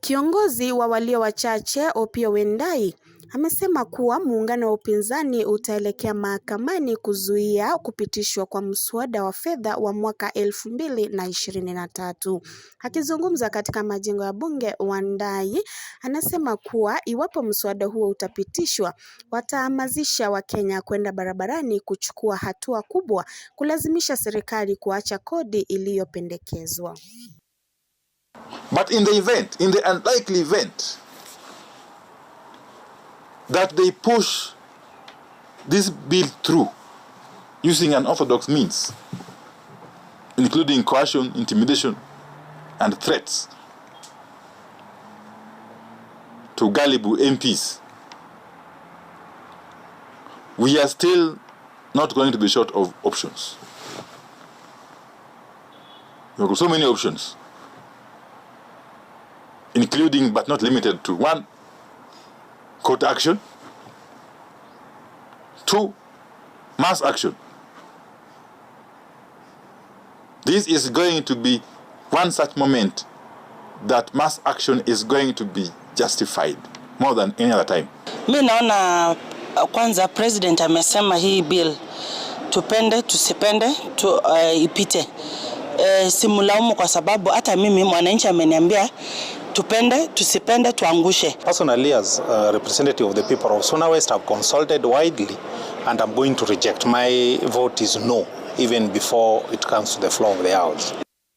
Kiongozi wa walio wachache Opiyo Wandayi amesema kuwa muungano wa upinzani utaelekea mahakamani kuzuia kupitishwa kwa mswada wa fedha wa mwaka 2023. Akizungumza katika majengo ya bunge, Wandayi anasema kuwa iwapo mswada huo utapitishwa, watahamasisha Wakenya kwenda barabarani kuchukua hatua kubwa kulazimisha serikali kuacha kodi iliyopendekezwa. But in the unlikely event that they push this bill through using unorthodox means, including coercion, intimidation, and threats to gullible MPs, we are still not going to be short of options. There are so many options, including but not limited to: 1, court action; 2, mass action. This is going to be one such moment that mass action is going to be justified more than any other time. Mimi naona kwanza president amesema hii bill tupende tusipende ipite. Simulaumu kwa sababu hata mimi mwananchi ameniambia tupende tusipende tuangushe. Personally, as a representative of the people of Suna West, I've consulted widely and I'm going to reject. My vote is no, even before it comes to the floor of the House.